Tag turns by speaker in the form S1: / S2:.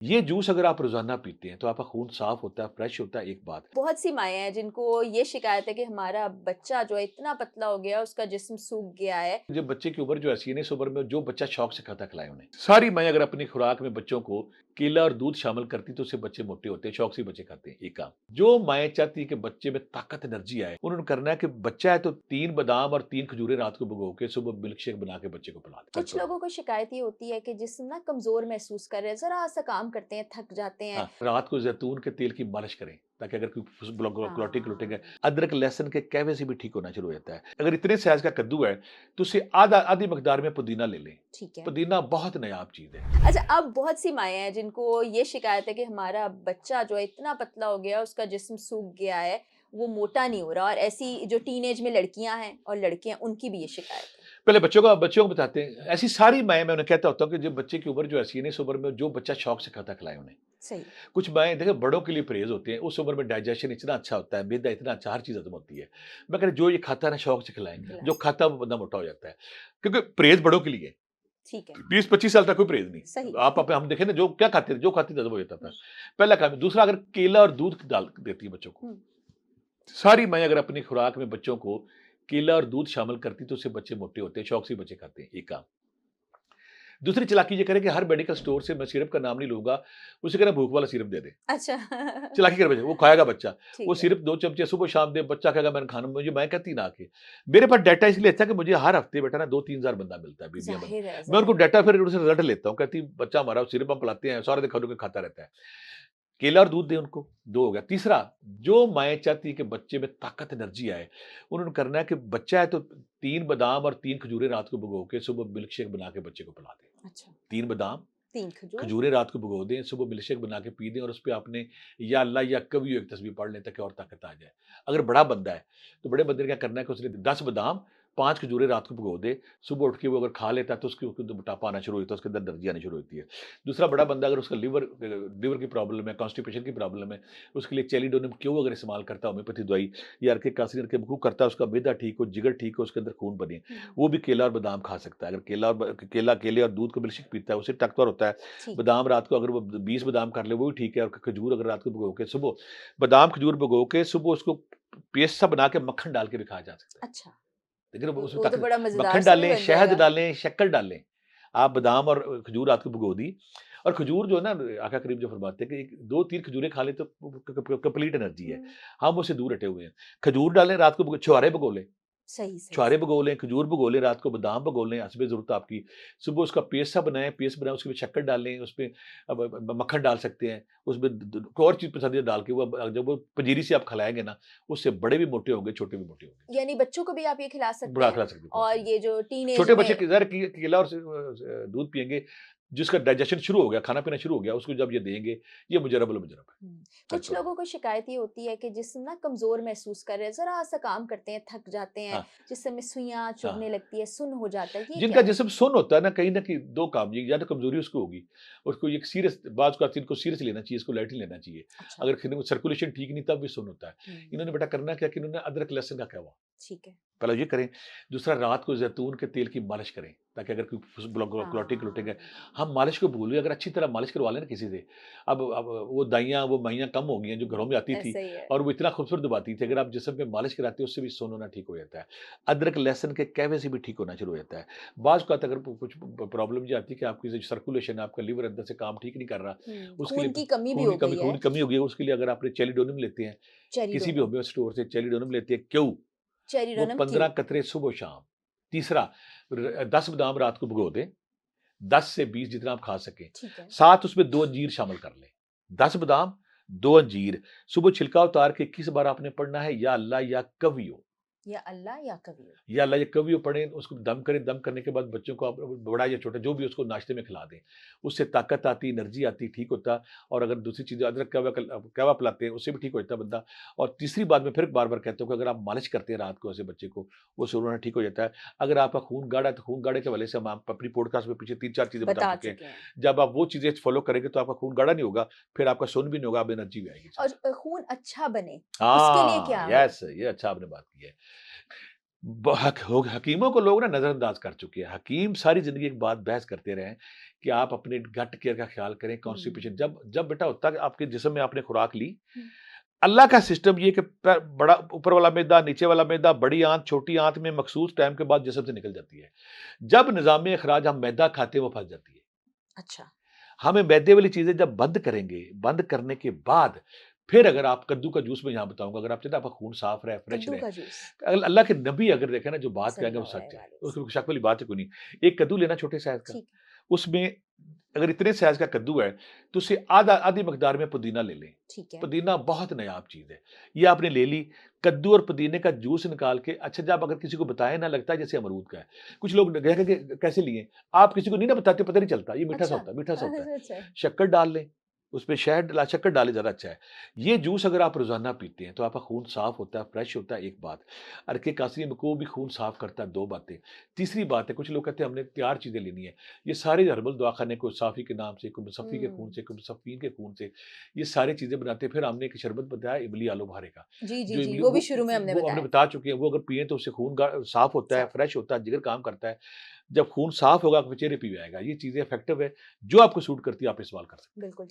S1: ये जूस अगर आप रोज़ाना पीते हैं, तो आपका खून साफ़ होता है, फ्रेश होता है, एक बात है।
S2: बहुत सी माएँ हैं जिनको ये शिकायत है कि हमारा बच्चा जो है इतना पतला हो गया है, उसका जिस्म सूख गया है।
S1: जब बच्चे की उम्र जो ऐसी है ना, इस उम्र में जो बच्चा शौक से खाता है, खिलाएँ उन्हें। सारी माएँ अगर अपनी खुराक में बच्चों को केला और दूध शामिल करती, तो उससे बच्चे मोटे होते हैं, शौक से बच्चे खाते हैं, एक काम। जो माएँ चाहती हैं कि बच्चे में ताकत, एनर्जी आए, उन्होंने करना है कि बच्चा है तो 3 बादाम और 3 खजूरें रात को भिगो के सुबह मिल्क शेक बना के बच्चे को पिला दें, कल
S2: कुछ
S1: करो।
S2: लोगों को शिकायत ये होती है कि जिस्म ना कमज़ोर महसूस कर रहे हैं, ज़रा-सा काम करते हैं, थक जाते हैं।
S1: हाँ, रात को ज़ैतून के तेल की मालिश करें, ताकि अगर कोई फुस ब्लॉक क्लॉटिंग क्लॉटिंग है,
S2: हाँ,
S1: अदरक, लहसुन के कहवे से भी ठीक होना शुरू हो जाता है। अगर इतने साइज़ का कद्दू है, तो उससे आधी मकदार में पुदीना ले लें।
S2: ठीक है।
S1: पुदीना बहुत नायाब चीज़ है।
S2: अच्छा, अब बहुत सी माएँ हैं जिनको ये शिकायत है कि हमारा बच्चा जो है इतना पतला हो गया है, उसका जिस्म सूख गया है, वो मोटा नहीं हो रहा और ऐसी जो टीनेज में लड़कियाँ हैं और लड़के हैं, उनकी भी ये शिकायत है।
S1: पहले बच्चों को बताते हैं। ऐसी सारी माएँ मैं उन्हें कहता होता हूँ कि जब बच्चे की उम्र जो ऐसी है ना, इस उम्र में जो बच्चा शौक से खाता है, खिलाएँ उन्हें।
S2: सही।
S1: कुछ माएँ देखिए बड़ों के लिए परहेज़ होते हैं, उस उम्र में डाइजेशन इतना अच्छा होता है, मैदा इतना अच्छा, हर चीज़ हज़म होती है। मैं कह रहा जो ये खाता है ना, शौक से खिलाएँ,
S2: खिला
S1: जो खाता
S2: सकते
S1: है वो बंदा मोटा हो जाता है। क्योंकि परहेज़ बड़ों के लिए है।
S2: ठीक है,
S1: 20-25 साल तक कोई परहेज़ नहीं।
S2: सही।
S1: आप हम देखें ना, जो क्या खाते थे, जो खाते थे हज़म हो जाता था। पहला काम। दूसरा, अगर केला और दूध डाल देती है बच्चों को।
S2: हुँ,
S1: सारी माएँ अगर अपनी खुराक में बच्चों को केला और दूध शामिल करती, तो उससे बच्चे मोटे होते हैं, शौक से बच्चे खाते हैं, एक काम। दूसरी चालाकी ये करें कि हर मेडिकल स्टोर से, मैं सिरप का नाम नहीं लूँगा, उसे कहें भूख वाला सिरप दे दें।
S2: अच्छा।
S1: चालाकी करे बच्चे, वो खाएगा बच्चा। वो
S2: ठीक है।
S1: सिर्फ 2 चमचे सुबह-शाम दे, बच्चा कहेगा मैंने खाना, मुझे मैं कहती ना आके। मेरे पास डाटा इसलिए अच्छा है कि मुझे हर हफ्ते बेटा ना 2-3 हज़ार बंदा मिलता है, बीबियाँ बंद।
S2: ज़ाहिर है,
S1: मैं उनको
S2: ज़ाहिर है।
S1: डाटा फिर उनसे रिजल्ट लेता हूँ, कहती बच्चा हमारा सिरप हम पिलाते हैं, सारा दिन खा-खा के खाता रहता है। केला और दूध दें उनको, 2 हो गया। तीसरा, जो माएँ चाहती हैं कि बच्चे में ताकत, एनर्जी आए, उन्होंने करना है कि बच्चा है तो 3 बादाम और 3 खजूरें रात को भिगो के सुबह मिल्क शेक बना के बच्चे को पिला दें।
S2: अच्छा,
S1: 3 बादाम,
S2: 3 खजूर।
S1: खजूरें रात को भिगो दें, सुबह मिल्क शेक बना के पी दें और उसपे आपने या अल्लाह या कभी एक तस्बीह पढ़ लें, ताकि और ताकत आ जाए। अगर बड़ा बंदा है, तो बड़े बंदे ने क्या करना है कि उसने 10 बादाम, 5 खजूरें रात को भिगो दे, सुबह उठ के वो अगर खा लेता है, तो उसके अंदर मोटापा आना शुरू होता है, उसके अंदर एनर्जी आनी शुरू होती है। दूसरा, बड़ा बंदा अगर उसका लिवर की प्रॉब्लम है, कॉन्स्टिपेशन की प्रॉब्लम है, उसके लिए चेलिडोनियम क्यों अगर इस्तेमाल करता है, होम्योपैथी दवाई, या अर्किक एसिड अर्किक भूख करता है, उसका मैदा ठीक हो, जिगर ठीक हो, उसके अंदर खून बने,
S2: हुँ,
S1: वो भी केला और बादाम खा सकता है। अगर केले और दूध का मिल्क शेक पीता है, उससे ताकतवर होता है।
S2: ठीक है।
S1: बादाम रात को अगर वो 20 बादाम कर ले, वो भी ठीक है, और खजूर अगर रात को भिगो के सुबह, बादाम खजूर भिगो के सुबह उसको पेस्ट सा बना के मक्खन डाल के भी खाया जा सकता है।
S2: अच्छा,
S1: लेकिन वो उसमें
S2: वो तो
S1: ताकत,
S2: बड़ा मज़ेदार
S1: मक्खन
S2: सा भी
S1: डालें,
S2: बन
S1: शहद
S2: जाएगा।
S1: डालें, शक्कर डालें। आप बादाम और खजूर रात को भिगो दी, और खजूर जो है ना, आका करीम जो फरमाते हैं कि 2-3 खजूरें खा लें तो कंप्लीट एनर्जी है।
S2: हुँ,
S1: हम उससे दूर हटे हुए हैं। खजूर डालें रात को, छुहारे भिगो लें।
S2: सही, सही,
S1: छुहारे
S2: सही।
S1: भिगो लें, खजूर भिगो लें, रात को बादाम भिगो लें, हस्बे ज़रूरत आपकी। सुबह उसका पेस्ट सा बनाएँ, उसके शक्कर डालें, उसमें अब मक्खन डाल सकते हैं। उसमें द द कोई और चीज़ पसंद है डाल के, वो जब वो पंजीरी से आप खिलाएँगे ना, उससे बड़े भी मोटे होंगे, छोटे भी मोटे होंगे।
S2: यानी बच्चों को भी आप ये खिला सकते
S1: बड़ा
S2: हैं
S1: खिला सकते हैं, खिला
S2: और
S1: सकते हैं।
S2: ये जो टीनेज
S1: छोटे बच्चे
S2: में
S1: के ज़ाहिर है कि केला और दूध पिएँगे, जिसका डाइजेशन शुरू हो गया, खाना-पीना शुरू हो गया, उसको जब ये देंगे, ये मुजर्रब मुजर्रब है। कल
S2: कुछ
S1: करो।
S2: लोगों को शिकायत ये होती है कि जिस्म ना कमज़ोर महसूस कर रहे हैं, ज़रा-सा काम करते हैं, थक जाते हैं,
S1: हाँ,
S2: जिस्म में सुइयाँ चुभने
S1: हाँ।
S2: लगती है, सुन्न हो जाता है, ये
S1: जिनका
S2: क्या है?
S1: जिस्म सुन्न होता है ना, कहीं न कहीं 2 काम, ये या तो कमज़ोरी उसको होगी, उसको एक सीरियस बात को इनको सीरियस लेना चाहिए, इसको लाइटली लेना चाहिए।
S2: अच्छा,
S1: अगर सर्कुलेशन ठीक नहीं, तब भी सुन्न होता है।
S2: हुँ,
S1: इन्होंने बेटा करना क्या कि इन्होंने अदरक लहसुन का कहवा,
S2: ठीक है।
S1: पहला ये करें। दूसरा, रात को ज़ैतून के तेल की मालिश करें, ताकि अगर कोई क्लॉटिंग है,
S2: हाँ,
S1: हम मालिश को भूल गए, अगर अच्छी तरह मालिश करवा लें ना किसी से, अब वो दाइयाँ, वो माइयाँ कम हो गई हैं, जो घरों में आती थी,
S2: ऐसा ही है।
S1: और वो इतना खूबसूरत दबाती थी, अगर आप जिस्म पे मालिश कराते हो, उससे भी सुन्न होना ठीक हो जाता है। अदरक लहसुन के कहवे से भी ठीक होना शुरू हो जाता है। बाज़ औक़ात अगर कुछ प्रॉब्लम ये आती है कि आपकी जो सर्कुलेशन है, आपका लीवर अंदर से काम ठीक नहीं कर रहा, उसके
S2: खून
S1: लिए
S2: की कमी भी हो गई
S1: खून
S2: है,
S1: की कमी हो गई है, उसके लिए अगर आपने चेलिडोनियम लेते हैं, किसी भी
S2: चेरिडोनम,
S1: होम्यो स्टोर से चेलिडोनियम लेते हैं, क्यों? वो
S2: चेरिडोनम क्यू,
S1: 15 कतरे सुबह-शाम। तीसरा, 10 बादाम रात को भिगो दें, 10 से 20 जितना आप खा सकें।
S2: ठीक है।
S1: साथ उसमें 2 अंजीर शामिल कर लें। 10 बादाम, 2 अंजीर, सुबह छिलका उतार के 21 बार आपने पढ़ना है, या अल्लाह या कवियो।
S2: या अल्लाह या कबीर।
S1: या अल्लाह, ये कभी वो पढ़ें, उसको दम करें, दम करने के बाद बच्चों को आप, बड़ा या छोटा जो भी, उसको नाश्ते में खिला दें। उससे ताकत आती, एनर्जी आती, ठीक होता। और अगर दूसरी चीज़ें, अदरक कहवा पिलाते हैं, उससे भी ठीक हो जाता है बंदा। और तीसरी बात मैं फिर बार-बार कहता हूँ कि अगर आप मालिश करते हैं रात को ऐसे बच्चे को, वो ज़रूर ठीक हो जाता है। अगर आपका खून गाढ़ा है, तो खून गाढ़े के हवाले से हम आप अपनी पॉडकास्ट में पीछे 3-4 चीज़ें बता
S2: बता
S1: चुके हैं।
S2: चुके हैं।
S1: जब आप वो चीज़ें फॉलो करेंगे, तो आपका खून गाढ़ा नहीं होगा, फिर आपका सुन्न भी नहीं होगा, अब एनर्जी भी आएगी
S2: और
S1: ज़्यादा।
S2: खून अच्छा बने, उसके लिए
S1: हाँ,
S2: क्या हो?
S1: यस, ये अच्छा आपने बात की है। हकीमों को लोग ना नज़रअंदाज कर चुके हैं। हकीम सारी ज़िंदगी एक बात बहस करते रहे हैं कि आप अपने गट केयर का ख्याल करें,
S2: हुँ,
S1: कॉन्स्टिपेशन जब जब बेटा होता है कि आपके जिस्म में आपने खुराक ली,
S2: हुँ,
S1: अल्लाह का सिस्टम ये कि बड़ा ऊपर वाला मैदा, नीचे वाला मैदा, बड़ी आंत, छोटी आंत में मखसूस टाइम के बाद जिस्म से निकल जाती है। जब निज़ाम अखराज हम मैदा खाते हैं, वो फँस जाती है।
S2: अच्छा,
S1: हमें मैदे वाली चीज़ें जब बंद करेंगे, बंद करने के बाद फिर अगर आप कद्दू का जूस मैं यहाँ बताऊँगा, अगर आप चाहते हैं आपका खून साफ रहे, फ्रेश
S2: कद्दू
S1: रहे,
S2: का जूस,
S1: अल्लाह के नबी अगर देखें ना जो बात कहेंगे वो
S2: सल्लल्लाहु
S1: सच है।
S2: अलैहि
S1: उसमें
S2: वसल्लम।
S1: शक वाली बात ही कोई नहीं। एक कद्दू लेना छोटे साइज़ का,
S2: ठीक है,
S1: उसमें अगर इतने साइज़ का कद्दू है, तो उससे आधा आधी मकदार में पुदीना ले लें।
S2: ठीक है।
S1: पुदीना बहुत नायाब चीज़ है। ये आपने ले ली, कद्दू और पुदीने का जूस निकाल के अच्छा जब अगर किसी को बताएँ ना लगता है जैसे अमरूद का है। कुछ लोग कहेंगे कि कैसे लिए? आप किसी को नहीं ना बताते पता नहीं चलता, ये मीठा-सा
S2: अच्छा,
S1: होता है मीठा-सा होता है।
S2: अच्छा, अच्छा।
S1: शक्कर डाल लें, उसमें शक्कर डालें ज़्यादा अच्छा है। ये जूस अगर आप रोज़ाना पीते हैं, तो आपका खून साफ़ होता है, फ्रेश होता है, एक बात। अरके कासरी को भी खून साफ़ करता है, 2 बातें। तीसरी बात है, कुछ लोग कहते हैं हमने तैयार चीज़ें लेनी है। ये सारे हर्बल दवाखाने कोई साफ़ी के नाम से, कोई मुसफ़्फ़ी के खून
S2: हुँ।
S1: से, कोई मुसफ़्फ़ीन के खून से, ये सारी चीज़ें बनाते हैं। फिर हमने एक शरबत बताया इमली आलू बुखारे का,
S2: जी, जी,
S1: जो
S2: जी,
S1: इमली
S2: वो भी शुरू में हमने
S1: वो हमने
S2: बताया,
S1: बता चुके हैं, वो अगर पिएँ तो उससे खून साफ़ होता है,
S2: साफ़
S1: फ्रेश होता है, जिगर काम करता है। जब खून साफ़ होगा, आपके चेहरे पे भी आएगा। ये चीज़ें इफ़ेक्टिव है, जो आपको सूट करती है, आप इस्तेमाल कर सकते हैं।
S2: बिल्कुल ठीक।